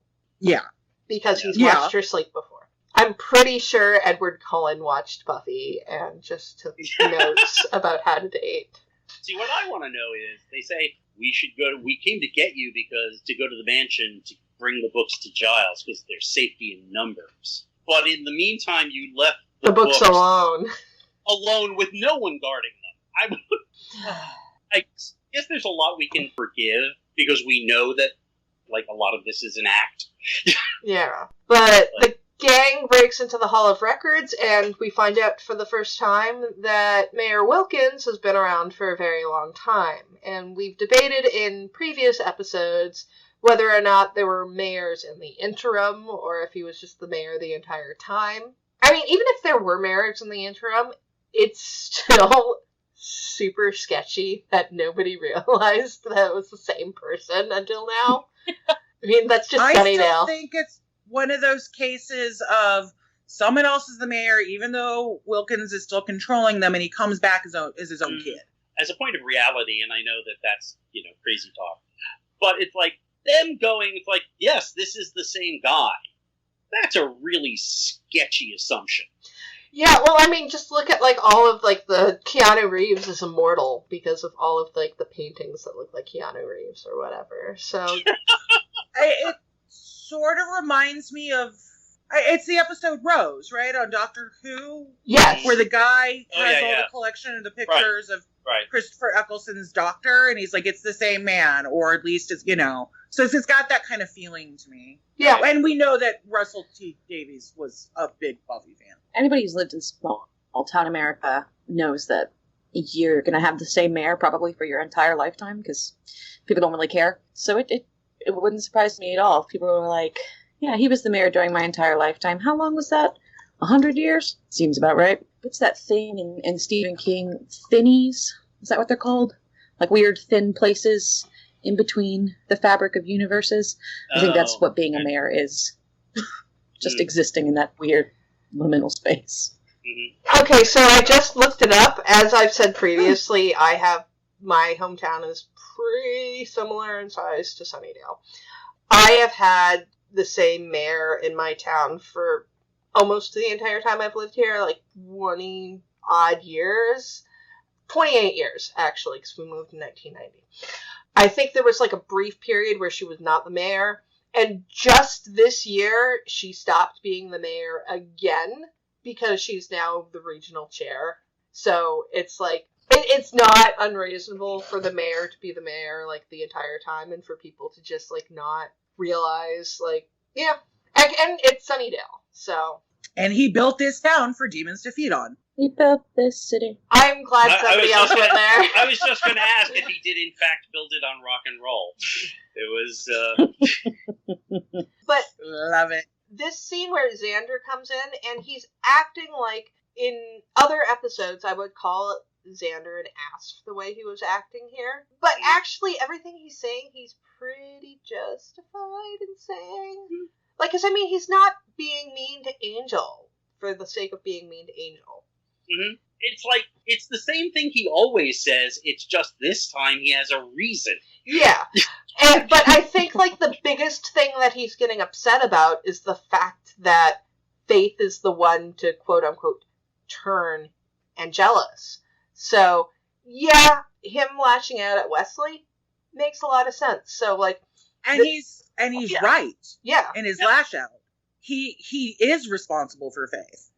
Yeah. Because he's watched her sleep before. I'm pretty sure Edward Cullen watched Buffy and just took notes about how to date. See, what I want to know is, they say, we came to get you to go to the mansion to bring the books to Giles, because there's safety in numbers. But in the meantime, you left the books alone. Alone with no one guarding them. I guess there's a lot we can forgive, because we know that, like, a lot of this is an act. Yeah. But the gang breaks into the Hall of Records, and we find out for the first time that Mayor Wilkins has been around for a very long time. And we've debated in previous episodes whether or not there were mayors in the interim, or if he was just the mayor the entire time. I mean, even if there were mayors in the interim, it's still super sketchy that nobody realized that it was the same person until now. I mean, that's just Sunnydale. I still think it's one of those cases of someone else is the mayor, even though Wilkins is still controlling them, and he comes back as his own kid. As a point of reality, and I know that that's, crazy talk, but it's like, them going, it's like, yes, this is the same guy. That's a really sketchy assumption. Yeah, well, I mean, just look at, like, all of, like, the Keanu Reeves is immortal because of all of, like, the paintings that look like Keanu Reeves or whatever, so... It sort of reminds me of... It's the episode Rose, right, on Doctor Who? Yes. Where the guy has all the collection of the pictures of Christopher Eccleston's Doctor, and he's like, it's the same man, or at least it's, So it's got that kind of feeling to me. Yeah. And we know that Russell T. Davies was a big Buffy fan. Anybody who's lived in small town America knows that you're going to have the same mayor probably for your entire lifetime, because people don't really care. So it wouldn't surprise me at all if people were like, yeah, he was the mayor during my entire lifetime. How long was that? 100 years? Seems about right. What's that thing in Stephen King? Thinnies? Is that what they're called? Like weird thin places in between the fabric of universes? I think that's what being a mayor is. Just existing in that weird liminal space. Mm-hmm. Okay, so I just looked it up. As I've said previously, my hometown is pretty similar in size to Sunnydale. I have had the same mayor in my town for almost the entire time I've lived here, like 20 odd years. 28 years, actually, because we moved in 1990. I think there was like a brief period where she was not the mayor, and just this year she stopped being the mayor again because she's now the regional chair. So it's like, it's not unreasonable for the mayor to be the mayor like the entire time, and for people to just like not realize, like, yeah. And it's Sunnydale, so. And he built this town for demons to feed on. He built this city. I'm glad somebody else went there. I was just going to ask if he did in fact build it on rock and roll. It was... But love it. This scene where Xander comes in, and he's acting like, in other episodes, I would call Xander an ass the way he was acting here. But actually, everything he's saying, he's pretty justified in saying. Like, because, I mean, he's not being mean to Angel for the sake of being mean to Angel. Mm-hmm. It's like, it's the same thing he always says, it's just this time he has a reason. Yeah. But I think, like, the biggest thing that he's getting upset about is the fact that Faith is the one to, quote-unquote, turn Angelus. So, yeah, him lashing out at Wesley makes a lot of sense. So, like... And he's right. Yeah. In his lash out. He is responsible for Faith.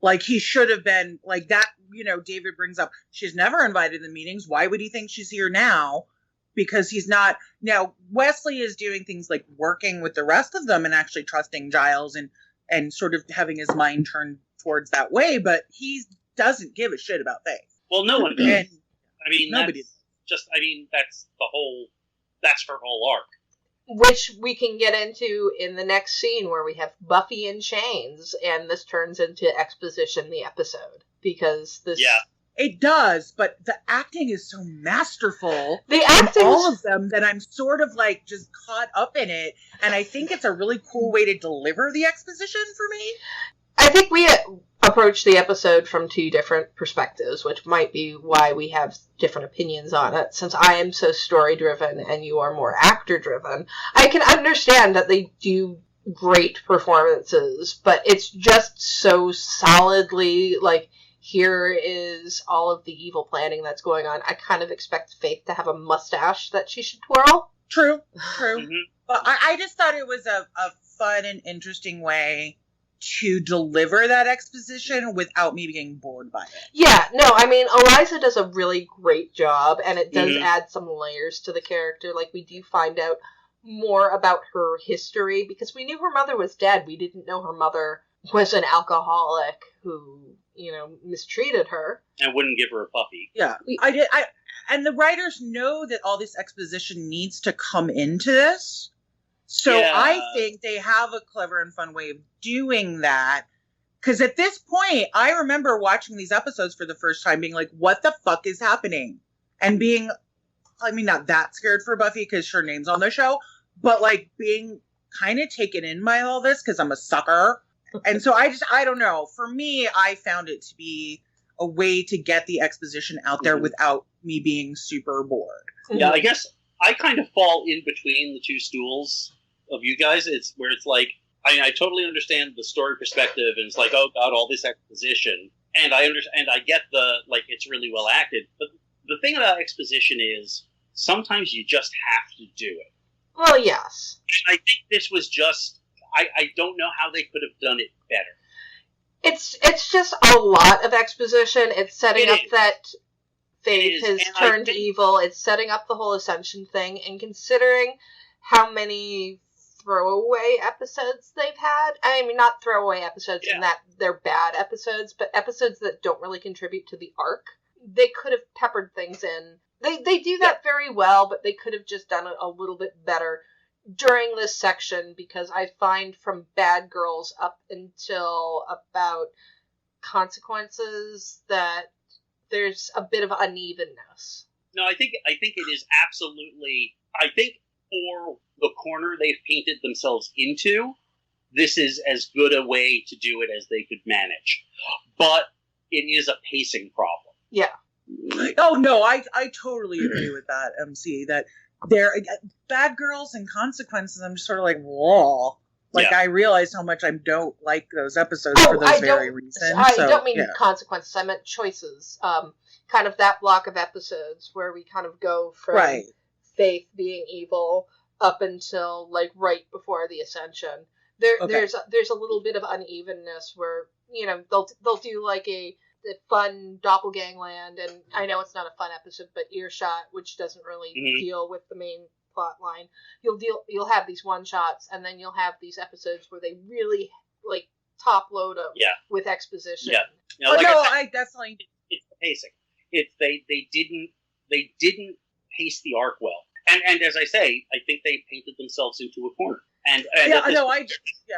Like, he should have been, like, that, David brings up, she's never invited to the meetings. Why would he think she's here now? Because he's not. Now, Wesley is doing things like working with the rest of them and actually trusting Giles and sort of having his mind turned towards that way, but he doesn't give a shit about Faith. Well, no one does. And I mean, nobody that's her whole arc. Which we can get into in the next scene where we have Buffy in chains, and this turns into exposition the episode. Because this... Yeah. It does, but the acting is so masterful. The acting, all of them, that I'm sort of like just caught up in it, and I think it's a really cool way to deliver the exposition for me. I think we approach the episode from two different perspectives, which might be why we have different opinions on it. Since I am so story-driven and you are more actor-driven, I can understand that they do great performances, but it's just so solidly, like, here is all of the evil planning that's going on. I kind of expect Faith to have a mustache that she should twirl. True. Mm-hmm. But I just thought it was a fun and interesting way to deliver that exposition without me being bored by it. Yeah, no, I mean, Eliza does a really great job, and it does add some layers to the character. Like, we do find out more about her history, because we knew her mother was dead. We didn't know her mother was an alcoholic who, mistreated her. And wouldn't give her a puppy. Yeah, and the writers know that all this exposition needs to come into this. So yeah. I think they have a clever and fun way of doing that. Because at this point, I remember watching these episodes for the first time being like, what the fuck is happening? And being, I mean, not that scared for Buffy because her name's on the show, but like being kind of taken in by all this because I'm a sucker. And so I don't know. For me, I found it to be a way to get the exposition out there without me being super bored. Yeah, I guess I kind of fall in between the two stools of you guys. It's where it's like, I totally understand the story perspective, and it's like, oh god, all this exposition, and I understand, I get the, like, it's really well acted, but the thing about exposition is sometimes you just have to do it. Well, yes. I think this was just, I don't know how they could have done it better. It's just a lot of exposition. It's setting up that Faith has turned evil. It's setting up the whole Ascension thing, and considering how many throwaway episodes they've had. I mean, not throwaway episodes in that they're bad episodes, but episodes that don't really contribute to the arc. They could have peppered things in. They do that very well, but they could have just done it a little bit better during this section, because I find from Bad Girls up until about Consequences that there's a bit of unevenness. No, I think it is absolutely, I think for the corner they've painted themselves into, this is as good a way to do it as they could manage. But it is a pacing problem. Yeah. Oh, no, I totally agree with that, MC. That they're Bad Girls and Consequences, I'm just sort of like, whoa. Like, I realized how much I don't like those episodes for those very reasons. I don't mean Consequences, I meant Choices. Kind of that block of episodes where we kind of go from Faith being evil up until, like, right before the Ascension. There's a little bit of unevenness where, they'll do, like, a fun Doppelgangland, and I know it's not a fun episode, but Earshot, which doesn't really deal with the main plot line. You'll have these one shots, and then you'll have these episodes where they really, like, top load them with exposition. Yeah. Like I definitely. It's the pacing. They didn't pace the arc well, and as I say, I think they painted themselves into a corner. And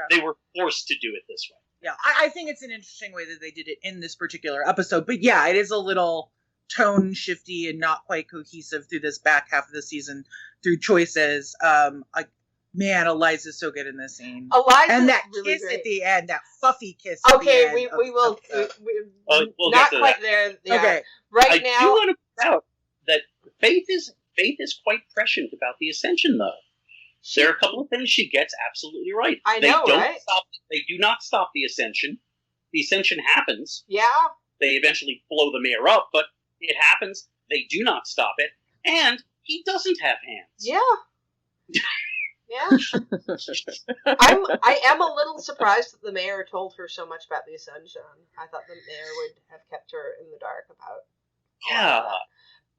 they were forced to do it this way. Yeah, I think it's an interesting way that they did it in this particular episode. But yeah, it is a little tone shifty and not quite cohesive through this back half of the season through Choices. Man, Eliza's so good in this scene. Eliza's and that really kiss great. at the end, that fluffy kiss. At the Okay, end we will. We'll not get to quite that. there. Yeah. Okay. Right I now. do want to point out that Faith is quite prescient about the Ascension, though. There are a couple of things she gets absolutely right. I know, right? They do not stop the Ascension. The Ascension happens. Yeah. They eventually blow the mayor up, but it happens. They do not stop it, and he doesn't have hands. Yeah. Yeah. I am a little surprised that the mayor told her so much about the Ascension. I thought the mayor would have kept her in the dark about all of that.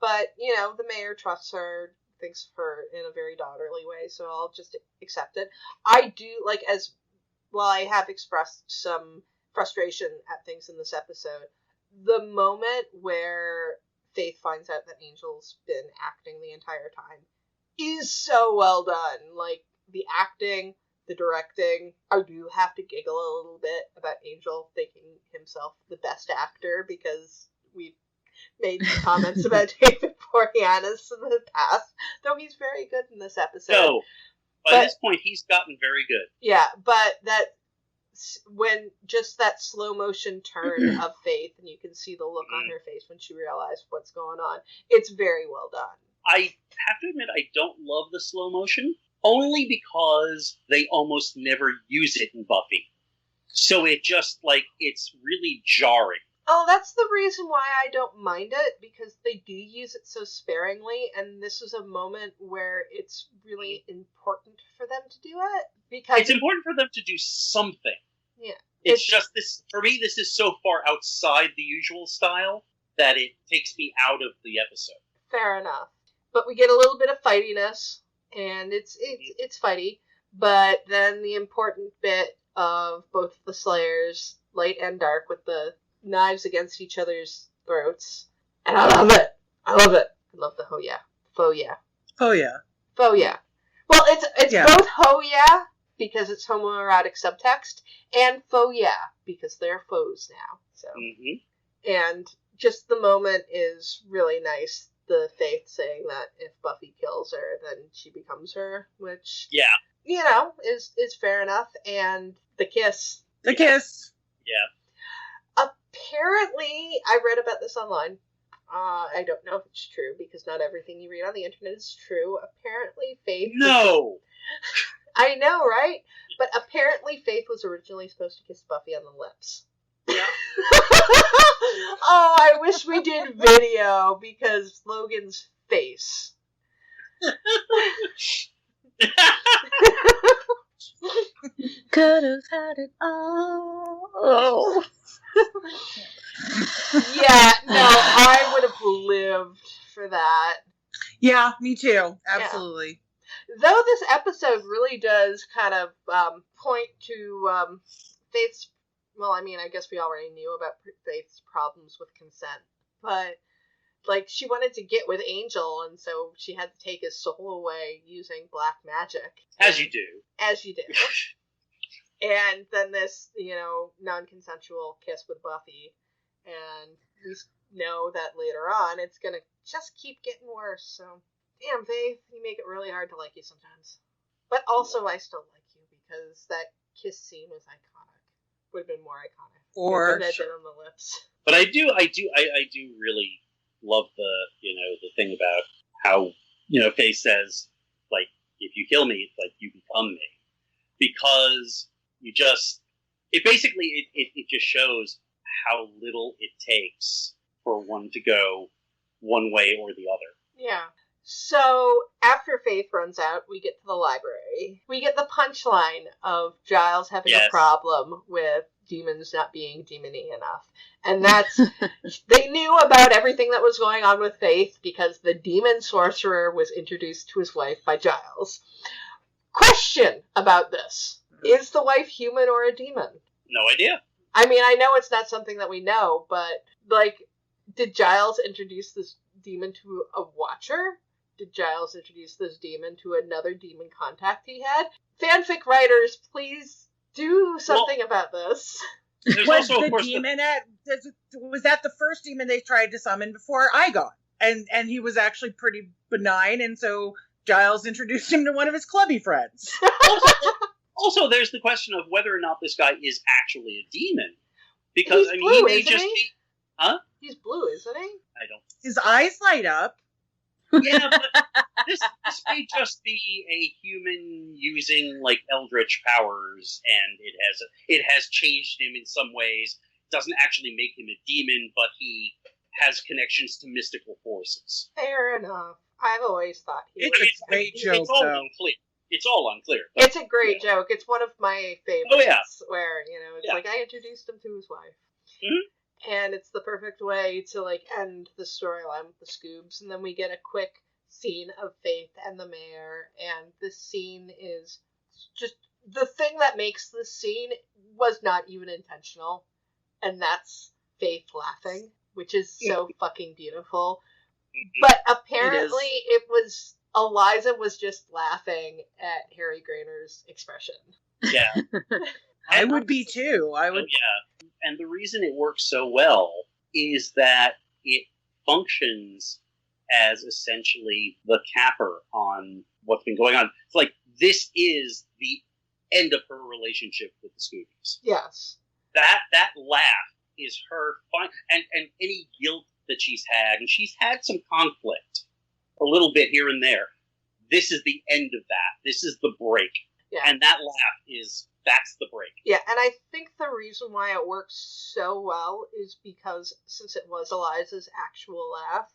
But, the mayor trusts her, thinks of her in a very daughterly way, so I'll just accept it. I do, while I have expressed some frustration at things in this episode, the moment where Faith finds out that Angel's been acting the entire time is so well done. The acting, the directing. I do have to giggle a little bit about Angel thinking himself the best actor because we've made comments about David Boreanaz in the past, though he's very good in this episode. No, by this point, he's gotten very good. Yeah, but when just that slow motion turn of Faith, and you can see the look on her face when she realized what's going on, it's very well done. I have to admit, I don't love the slow motion, only because they almost never use it in Buffy. So it just, it's really jarring. Oh, that's the reason why I don't mind it, because they do use it so sparingly, and this is a moment where it's really important for them to do it. Because it's important for them to do something. Yeah. It's just this, for me, this is so far outside the usual style that it takes me out of the episode. Fair enough. But we get a little bit of fightiness, and it's fighty. But then the important bit of both the Slayers, light and dark, with the knives against each other's throats. And I love it. I love the ho yeah. Faux yeah. Oh yeah. Faux yeah. Well, it's both ho yeah, because it's homoerotic subtext, and faux yeah, because they're foes now. So, And just the moment is really nice. The Faith saying that if Buffy kills her, then she becomes her, which is fair enough. And the kiss. The kiss. Yeah. Apparently, I read about this online. I don't know if it's true, because not everything you read on the internet is true. Apparently, Faith... No! I know, right? But apparently Faith was originally supposed to kiss Buffy on the lips. Yeah. Oh, I wish we did video, because Logan's face. Could have had it all. Yeah, no, I would have lived for that. Yeah, me too. Absolutely. Yeah. Though this episode really does kind of point to Faith's... Well, I mean, I guess we already knew about Faith's problems with consent. But, she wanted to get with Angel, and so she had to take his soul away using black magic. As you do. As you do. And then this, non-consensual kiss with Buffy. And we know that later on it's going to just keep getting worse. So, damn, Faith, you make it really hard to like you sometimes. But also, I still like you, because that kiss scene was iconic. Would have been more iconic. Or been on the lips. But I do really love the thing about how, Faith says, if you kill me, it's you become me. Because it just shows how little it takes for one to go one way or the other. Yeah. So, after Faith runs out, we get to the library. We get the punchline of Giles having a problem with demons not being demon-y enough. And that's... they knew about everything that was going on with Faith because the demon sorcerer was introduced to his wife by Giles. Question about this. Is the wife human or a demon? No idea. I mean, I know it's not something that we know, but, did Giles introduce this demon to a watcher? Did Giles introduce this demon to another demon contact he had? Fanfic writers, please do something about this. Was the demon was that the first demon they tried to summon before Igon? And he was actually pretty benign, and so Giles introduced him to one of his clubby friends. Also, there's the question of whether or not this guy is actually a demon. Because, He's blue, he may isn't just he? be... Huh? He's blue, isn't he? I don't... His eyes light up. Yeah, but this may just be a human using, like, eldritch powers, and it has changed him in some ways. It doesn't actually make him a demon, but he has connections to mystical forces. Fair enough. I've always thought he It's was. a great joke, It's all though. unclear. It's all unclear. It's a great joke. It's one of my favorites. Oh, yeah. Where, it's like, I introduced him to his wife. Mhm. And it's the perfect way to, like, end the storyline with the Scoobs. And then we get a quick scene of Faith and the mayor. And this scene is just... The thing that makes this scene was not even intentional. And that's Faith laughing, which is so fucking beautiful. But apparently it was... Eliza was just laughing at Harry Grainer's expression. Yeah. I would be too. I would. Yeah. And the reason it works so well is that it functions as essentially the capper on what's been going on. It's like, this is the end of her relationship with the Scoobies. Yes. That laugh is her fine, and any guilt that she's had, and she's had some conflict a little bit here and there. This is the end of that. This is the break. Yeah. And that laugh that's the break. Yeah, and I think the reason why it works so well is because since it was Eliza's actual laugh,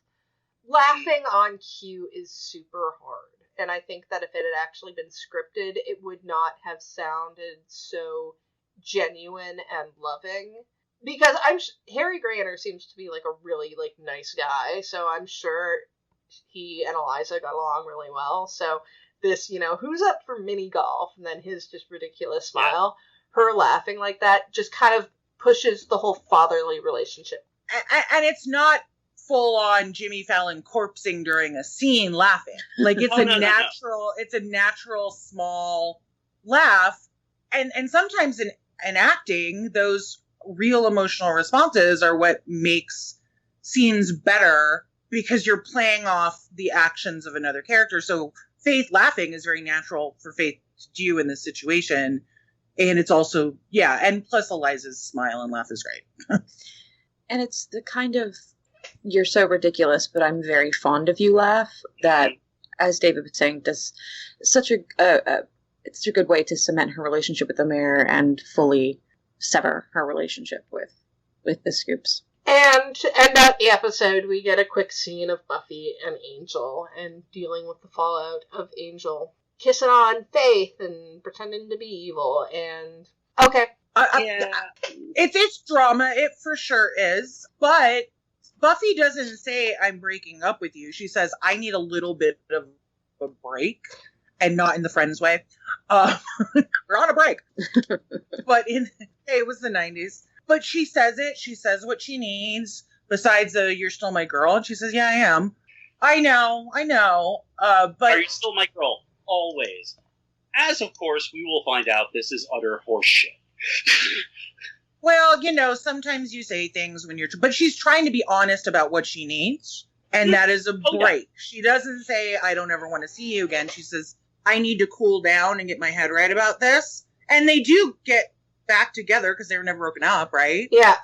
laughing on cue is super hard. And I think that if it had actually been scripted, it would not have sounded so genuine and loving. Because Harry Grainer seems to be like a really like nice guy, so I'm sure he and Eliza got along really well. So this, who's up for mini golf, and then his just ridiculous smile, her laughing like that just kind of pushes the whole fatherly relationship. And it's not full on Jimmy Fallon corpsing during a scene laughing. Like it's it's a natural small laugh. And sometimes in acting, those real emotional responses are what makes scenes better, because you're playing off the actions of another character. So Faith laughing is very natural for Faith to do in this situation. And it's also, and plus Eliza's smile and laugh is great. And it's the kind of, you're so ridiculous, but I'm very fond of you laugh that, as David was saying, does such it's such a good way to cement her relationship with the mayor and fully sever her relationship with the Scoops. And to end out the episode, we get a quick scene of Buffy and Angel and dealing with the fallout of Angel kissing on Faith and pretending to be evil. And okay, it's drama. It for sure is. But Buffy doesn't say I'm breaking up with you. She says I need a little bit of a break, and not in the Friends way. We're on a break. But it was the 90s. But she says it. She says what she needs. Besides, you're still my girl. And she says, yeah, I am. I know. But are you still my girl? Always. As, of course, we will find out this is utter horseshit. Well, sometimes you say things when but she's trying to be honest about what she needs. And that is a break. Yeah. She doesn't say, I don't ever want to see you again. She says, I need to cool down and get my head right about this. And they do get back together because they were never broken up, right? Yeah.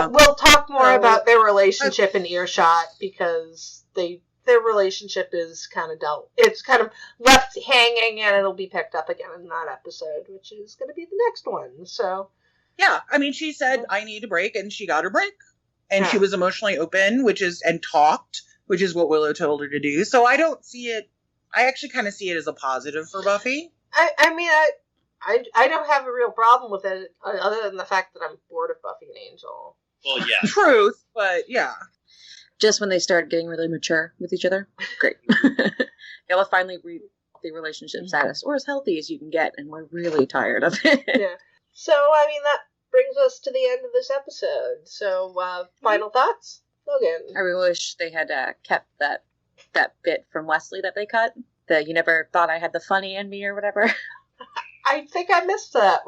We'll talk more about their relationship in Earshot, because their relationship is kind of it's kind of left hanging, and it'll be picked up again in that episode, which is going to be the next one. So yeah, I mean, she said I need a break, and she got her break, and she was emotionally open, and talked, which is what Willow told her to do. So I don't see it. I actually kind of see it as a positive for Buffy. I mean, I don't have a real problem with it, other than the fact that I'm bored of Buffy and Angel. Well, yeah. Truth, but yeah. Just when they start getting really mature with each other. Great. You'll finally reach the relationship status, or as healthy as you can get, and we're really tired of it. Yeah. So, I mean, that brings us to the end of this episode. So, final thoughts? Logan? I really wish they had kept that bit from Wesley that they cut. The you never thought I had the funny in me or whatever. I think I missed that.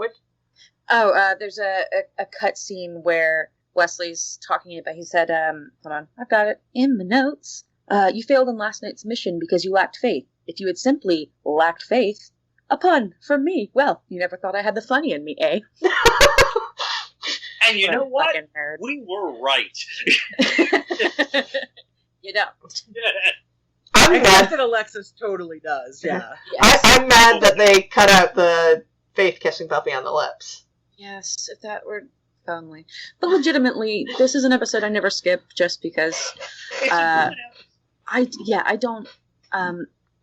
There's a cut scene where Wesley's talking about, he said, hold on, I've got it in the notes. You failed in last night's mission because you lacked faith. if you had simply lacked faith, a pun from me. Well, you never thought I had the funny in me, eh? And you know what? Fucking nerd. We were right. You don't. I'm I mad. guess that Alexis totally does, yeah. Yes. I'm mad that they cut out the Faith kissing Buffy on the lips. Yes, if that were only. But legitimately, this is an episode I never skip just because It's a good I don't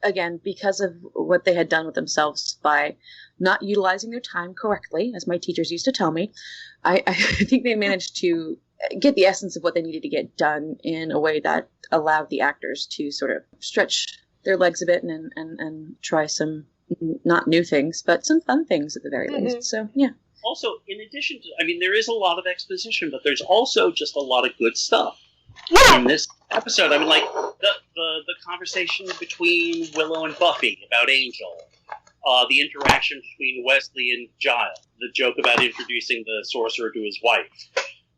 again, because of what they had done with themselves by not utilizing their time correctly, as my teachers used to tell me, I think they managed to get the essence of what they needed to get done in a way that allowed the actors to sort of stretch their legs a bit and try some not new things, but some fun things at the very least. So, yeah. Also, in addition to, there is a lot of exposition, but there's also just a lot of good stuff in this episode. Like the conversation between Willow and Buffy about Angel, the interaction between Wesley and Giles, the joke about introducing the sorcerer to his wife,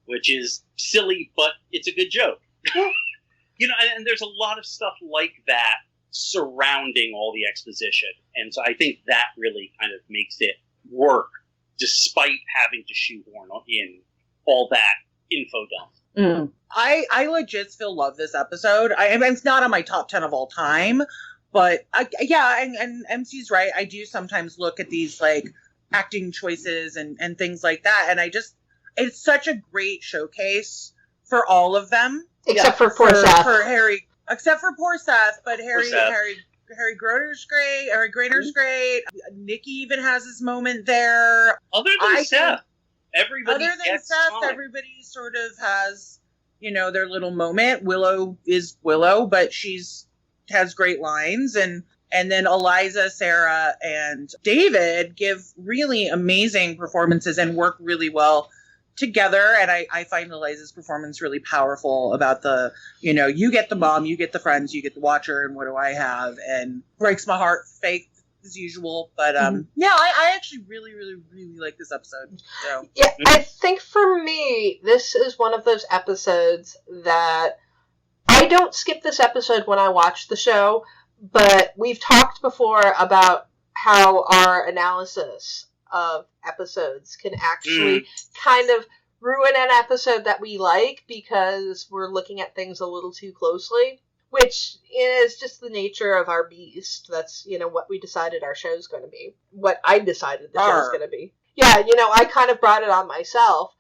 which is silly, but it's a good joke. And there's a lot of stuff like that surrounding all the exposition, and so I think that really kind of makes it work, despite having to shoehorn in all that info dump. I legit still love this episode. It's not on my top 10 of all time, but and MC's right. I do sometimes look at these like acting choices and things like that, and it's such a great showcase for all of them, Except for poor Seth. For Harry, except for poor Seth, but Harry Groner's great. Harry Grainer's great. Nikki even has his moment there. Other than Seth, everybody everybody sort of has, their little moment. Willow is Willow, but has great lines, and then Eliza, Sarah, and David give really amazing performances and work really well together. And I find Eliza's performance really powerful about the, you get the mom, you get the friends, you get the watcher, and what do I have? And breaks my heart, Faith as usual. But I actually really, really, really like this episode. So. Yeah, I think for me, this is one of those episodes that I don't skip this episode when I watch the show, but we've talked before about how our analysis of episodes can actually kind of ruin an episode that we like because we're looking at things a little too closely, which is just the nature of our beast. That's, what we decided our show's going to be. What I decided the show's going to be. Yeah, I kind of brought it on myself,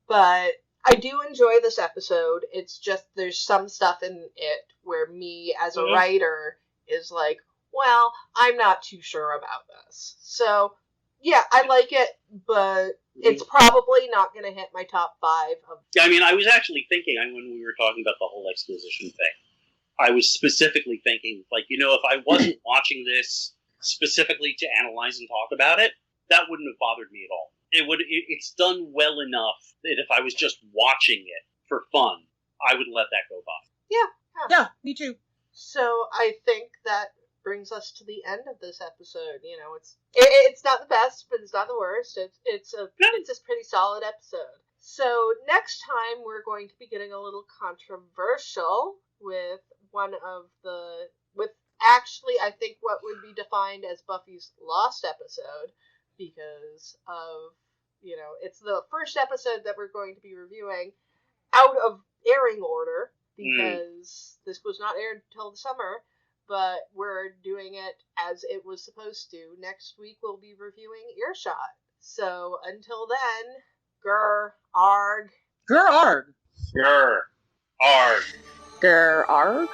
but I do enjoy this episode. It's just there's some stuff in it where me as a writer is like, well, I'm not too sure about this. So, yeah, I like it, but it's probably not going to hit my top 5. I was actually thinking, when we were talking about the whole exposition thing, I was specifically thinking, if I wasn't watching this specifically to analyze and talk about it, that wouldn't have bothered me at all. It's done well enough that if I was just watching it for fun, I would let that go by. Yeah, me too. So I think that brings us to the end of this episode. It's not the best, but it's not the worst. It's a pretty solid episode. So next time we're going to be getting a little controversial with I think what would be defined as Buffy's lost episode, because of, it's the first episode that we're going to be reviewing out of airing order, because this was not aired until the summer, but we're doing it as it was supposed to. Next week we'll be reviewing Earshot. So until then, grr, arg. Grr, arg. Grr, arg. Grr, arg?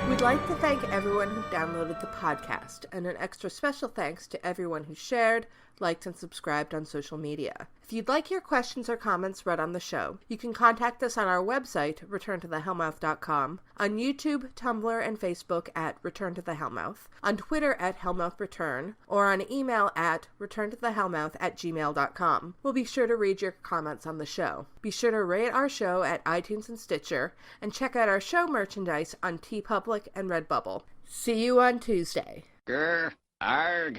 We'd like to thank everyone who downloaded the podcast, and an extra special thanks to everyone who shared, liked, and subscribed on social media. If you'd like your questions or comments read on the show, you can contact us on our website, returntothehellmouth.com, on YouTube, Tumblr, and Facebook at Return to the Hellmouth, on Twitter at HellmouthReturn, or on email at returntothehellmouth@gmail.com. We'll be sure to read your comments on the show. Be sure to rate our show at iTunes and Stitcher, and check out our show merchandise on TeePublic and Redbubble. See you on Tuesday. Grr, arg.